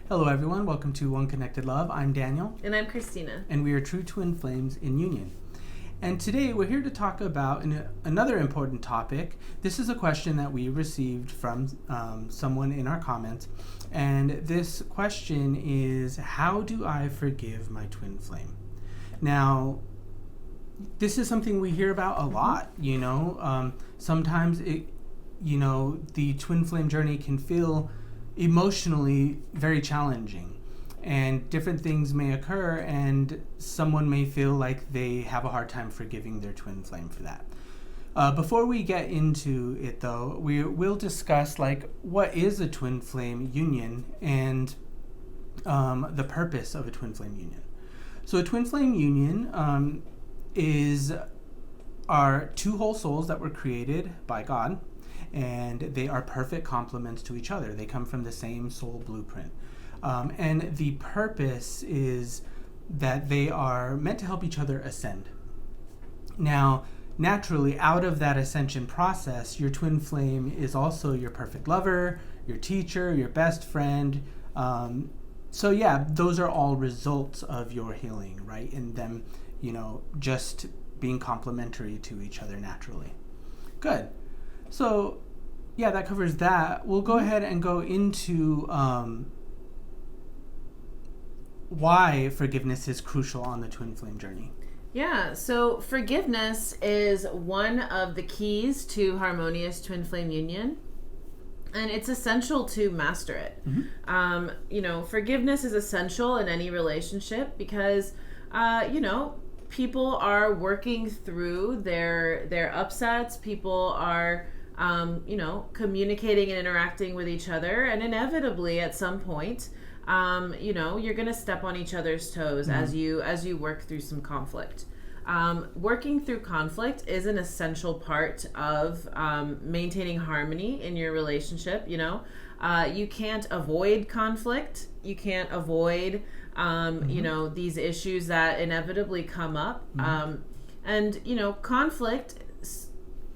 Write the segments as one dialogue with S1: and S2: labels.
S1: Hello everyone, welcome to One Connected Love. I'm Daniel.
S2: And I'm Christina.
S1: And we are true twin flames in union. And today we're here to talk about another important topic. This is a question that we received from someone in our comments. And this question is, how do I forgive my twin flame? Now, this is something we hear about a lot, sometimes the twin flame journey can feel emotionally very challenging, and different things may occur, and someone may feel like they have a hard time forgiving their twin flame for that. Before we get into it, though, we will discuss what is a twin flame union and the purpose of a twin flame union. So a twin flame union are two whole souls that were created by God, and they are perfect complements to each other. They come from the same soul blueprint. And the purpose is that they are meant to help each other ascend. Now, naturally, out of that ascension process, your twin flame is also your perfect lover, your teacher, your best friend. Those are all results of your healing, right? And them, just being complementary to each other naturally. Good. So, that covers that. We'll go ahead and go into why forgiveness is crucial on the twin flame journey.
S2: Yeah, so forgiveness is one of the keys to Harmonious Twin Flame Union, and it's essential to master it. Mm-hmm. Forgiveness is essential in any relationship because, people are working through their upsets. People are communicating and interacting with each other, and inevitably at some point, you're going to step on each other's toes. Mm-hmm. as you work through some conflict. Working through conflict is an essential part of maintaining harmony in your relationship. You can't avoid conflict. You can't avoid these issues that inevitably come up. Conflict,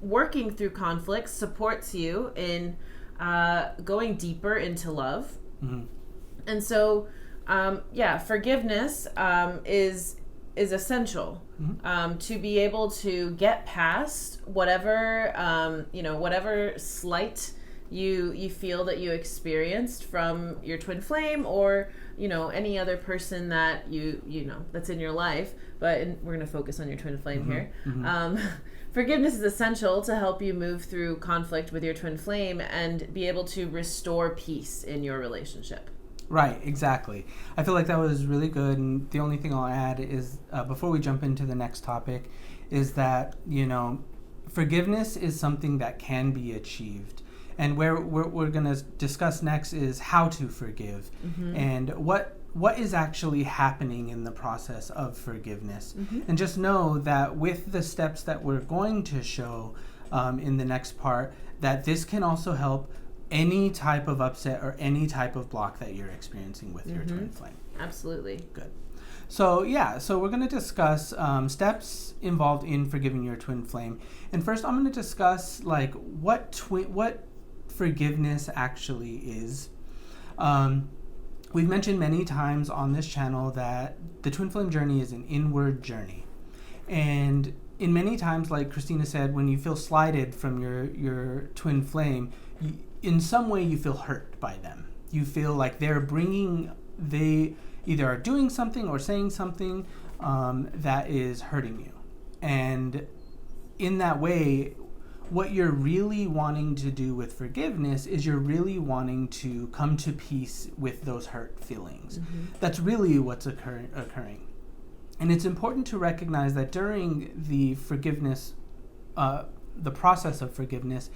S2: working through conflict supports you in going deeper into love. Mm-hmm. And so, forgiveness is essential. Mm-hmm. To be able to get past whatever slight you feel that you experienced from your twin flame, or any other person that that's in your life. But we're going to focus on your twin flame here. Mm-hmm. Forgiveness is essential to help you move through conflict with your twin flame and be able to restore peace in your relationship.
S1: Right, exactly. I feel like that was really good, and the only thing I'll add is, before we jump into the next topic, is that, forgiveness is something that can be achieved. And where we're going to discuss next is how to forgive, mm-hmm. and what is actually happening in the process of forgiveness. Mm-hmm. And just know that with the steps that we're going to show in the next part, that this can also help any type of upset or any type of block that you're experiencing with mm-hmm. your twin flame.
S2: Absolutely.
S1: Good. So we're going to discuss steps involved in forgiving your twin flame. And first I'm going to discuss what forgiveness actually is. We've mentioned many times on this channel that the twin flame journey is an inward journey. And in many times, like Christina said, when you feel slighted from your twin flame, in some way you feel hurt by them. You feel like they either are doing something or saying something that is hurting you. And in that way, what you're really wanting to do with forgiveness is you're really wanting to come to peace with those hurt feelings. Mm-hmm. That's really what's occurring. And it's important to recognize that during the forgiveness, the process of forgiveness,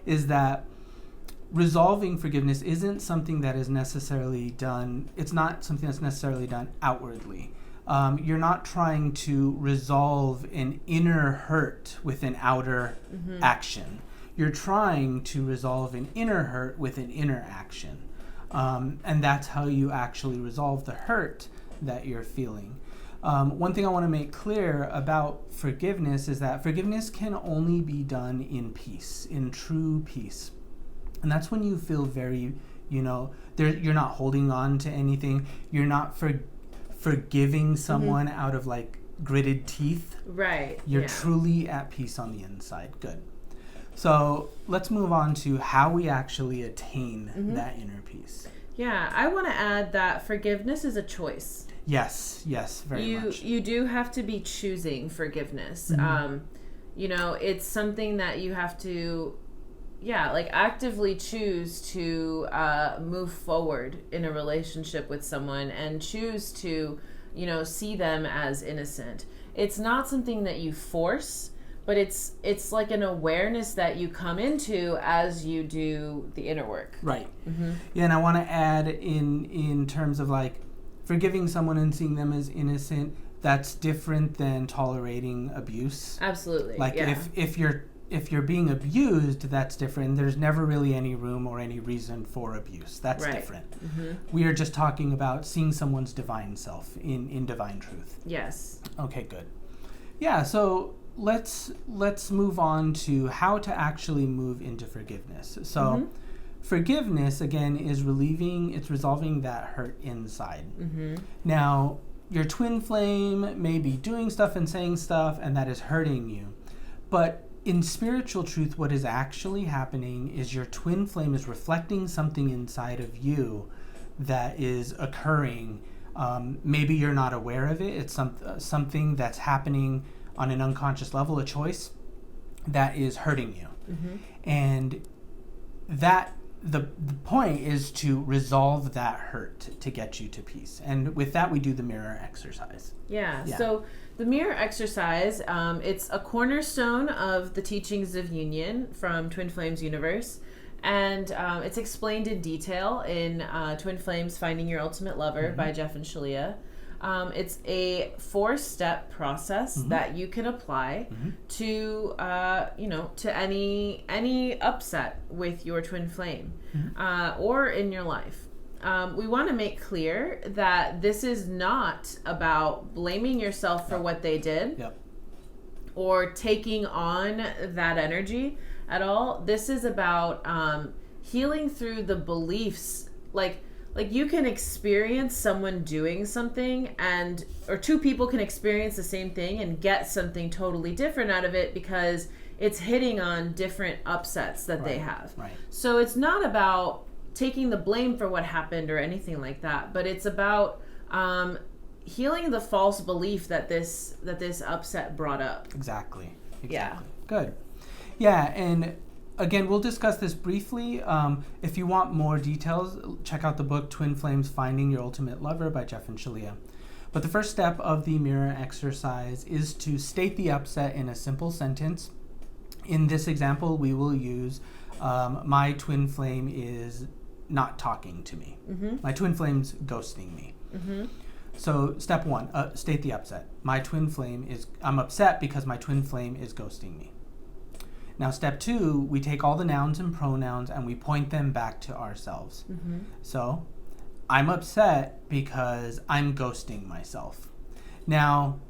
S1: is that resolving forgiveness isn't something that is necessarily done. It's not something that's necessarily done outwardly. You're not trying to resolve an inner hurt with an outer mm-hmm. action. You're trying to resolve an inner hurt with an inner action. And that's how you actually resolve the hurt that you're feeling. One thing I want to make clear about forgiveness is that forgiveness can only be done in peace, in true peace. And that's when you feel very you're not holding on to anything. You're not forgiving someone out of like gritted teeth.
S2: Right.
S1: You're truly at peace on the inside. Good. So let's move on to how we actually attain that inner peace.
S2: Yeah, I want to add that forgiveness is a choice.
S1: Yes, very much.
S2: You do have to be choosing forgiveness. It's something that you have to, actively choose to move forward in a relationship with someone and choose to, see them as innocent. It's not something that you force, but it's like an awareness that you come into as you do the inner work.
S1: Right. Yeah, and I want to add in terms of like forgiving someone and seeing them as innocent, that's different than tolerating abuse.
S2: Absolutely.
S1: Like if you're being abused, that's different. There's never really any room or any reason for abuse. That's different. We are just talking about seeing someone's divine self in divine truth.
S2: Yes.
S1: Okay, good. Yeah, so let's move on to how to actually move into forgiveness. So forgiveness, again, is resolving that hurt inside. Now, your twin flame may be doing stuff and saying stuff, and that is hurting you. But in spiritual truth, what is actually happening is your twin flame is reflecting something inside of you that is occurring. Maybe you're not aware of it. It's something that's happening on an unconscious level, a choice that is hurting you. And that the point is to resolve that hurt to get you to peace. And with that, we do the mirror exercise.
S2: Yeah. So the mirror exercise, it's a cornerstone of the teachings of union from Twin Flames Universe. And it's explained in detail in Twin Flames Finding Your Ultimate Lover by Jeff and Shaleia. It's a 4-step process that you can apply to, to any upset with your twin flame or in your life. We want to make clear that this is not about blaming yourself for what they did or taking on that energy at all. This is about healing through the beliefs, like you can experience someone doing something or two people can experience the same thing and get something totally different out of it because it's hitting on different upsets that they have. So it's not about taking the blame for what happened or anything like that, but it's about healing the false belief that this upset brought up.
S1: Exactly.
S2: Yeah.
S1: Good. Yeah, and again, we'll discuss this briefly. If you want more details, check out the book Twin Flames Finding Your Ultimate Lover by Jeff and Shaleia. But the first step of the mirror exercise is to state the upset in a simple sentence. In this example, we will use, my twin flame is not talking to me. My twin flame's ghosting me. So step 1, state the upset. I'm upset because my twin flame is ghosting me. Now, step 2, we take all the nouns and pronouns and we point them back to ourselves. So, I'm upset because I'm ghosting myself. Now,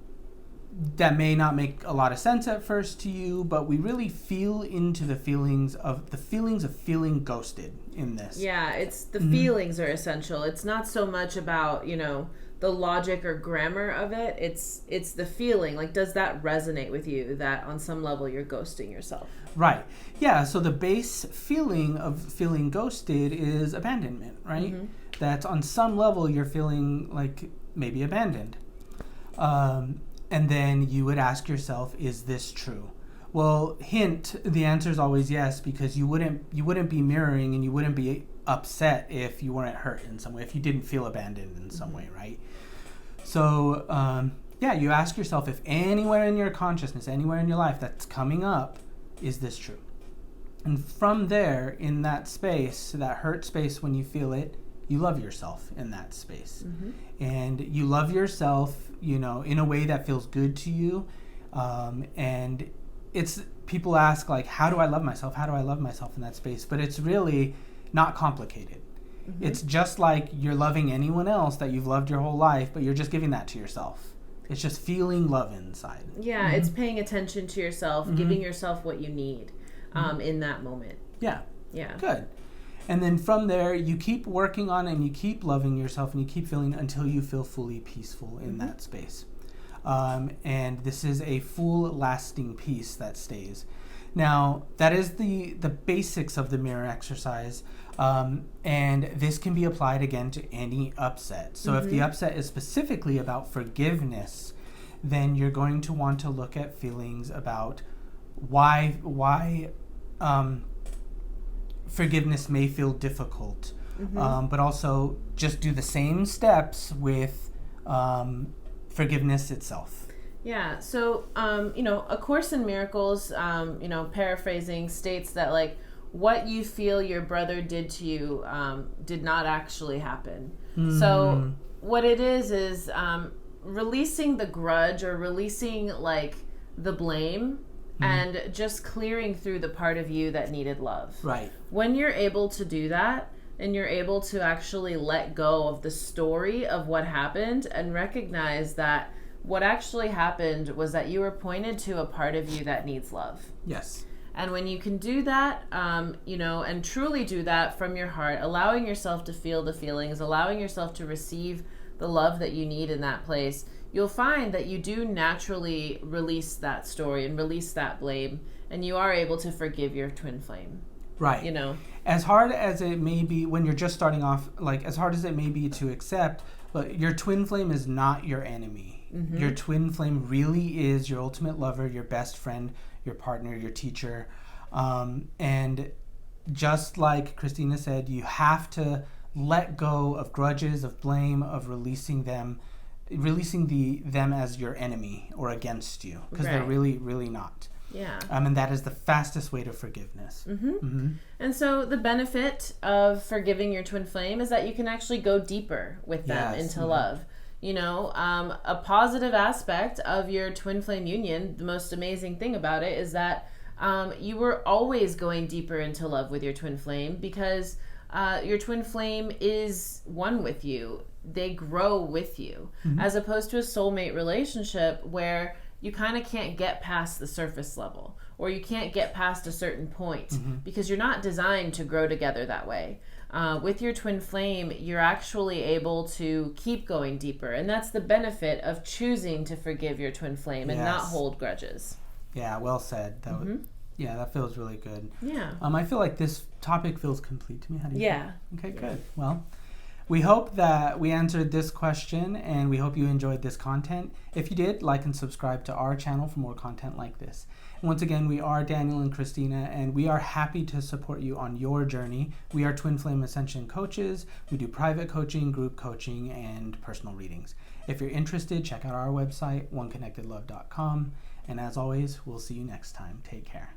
S1: that may not make a lot of sense at first to you, but we really feel into the feelings of feeling ghosted in this.
S2: Yeah, it's the feelings are essential. It's not so much about, the logic or grammar of it. It's the feeling. Like, does that resonate with you that on some level you're ghosting yourself?
S1: Right. Yeah, so the base feeling of feeling ghosted is abandonment, right? That on some level you're feeling like maybe abandoned. And then you would ask yourself, is this true? Well, hint, the answer is always yes, because you wouldn't be mirroring and you wouldn't be upset if you weren't hurt in some way, if you didn't feel abandoned in some way, right? So, you ask yourself, if anywhere in your consciousness, anywhere in your life that's coming up, is this true? And from there, in that space, that hurt space, when you feel it, you love yourself in that space. And you love yourself, in a way that feels good to you. And people ask, like, how do I love myself? How do I love myself in that space? But it's really not complicated. It's just like you're loving anyone else that you've loved your whole life, but you're just giving that to yourself. It's just feeling love inside. Yeah,
S2: it's paying attention to yourself, giving yourself what you need in that moment.
S1: Yeah. Good. And then from there, you keep working on it and you keep loving yourself and you keep feeling until you feel fully peaceful in that space. And this is a full lasting peace that stays. Now, that is the basics of the mirror exercise. And this can be applied again to any upset. So if the upset is specifically about forgiveness, then you're going to want to look at feelings about why forgiveness may feel difficult, but also just do the same steps with forgiveness itself.
S2: Yeah. So, A Course in Miracles, paraphrasing, states that like what you feel your brother did to you did not actually happen. So what it is releasing the grudge or releasing like the blame and just clearing through the part of you that needed love.
S1: Right.
S2: When you're able to do that and you're able to actually let go of the story of what happened and recognize that what actually happened was that you were pointed to a part of you that needs love.
S1: Yes.
S2: And when you can do that, and truly do that from your heart, allowing yourself to feel the feelings, allowing yourself to receive the love that you need in that place, you'll find that you do naturally release that story and release that blame, and you are able to forgive your twin flame.
S1: Right. As hard as it may be when you're just starting off, like as hard as it may be to accept, but your twin flame is not your enemy. Your twin flame really is your ultimate lover, your best friend, your partner, your teacher. And just like Christina said, you have to let go of grudges, of blame, of releasing them as your enemy or against you, because they're really, really not.
S2: Yeah.
S1: And that is the fastest way to forgiveness.
S2: And so the benefit of forgiving your twin flame is that you can actually go deeper with them into love. A positive aspect of your twin flame union, the most amazing thing about it is that you were always going deeper into love with your twin flame because your twin flame is one with you. They grow with you, as opposed to a soulmate relationship where you kind of can't get past the surface level, or you can't get past a certain point because you're not designed to grow together that way. With your twin flame, you're actually able to keep going deeper, and that's the benefit of choosing to forgive your twin flame and not hold grudges.
S1: Yeah, well said. That feels really good.
S2: Yeah.
S1: I feel like this topic feels complete to me. How do you feel? Okay,
S2: Yeah.
S1: good. Well, we hope that we answered this question, and we hope you enjoyed this content. If you did, like and subscribe to our channel for more content like this. And once again, we are Daniel and Christina, and we are happy to support you on your journey. We are Twin Flame Ascension coaches. We do private coaching, group coaching, and personal readings. If you're interested, check out our website, oneconnectedlove.com. And as always, we'll see you next time. Take care.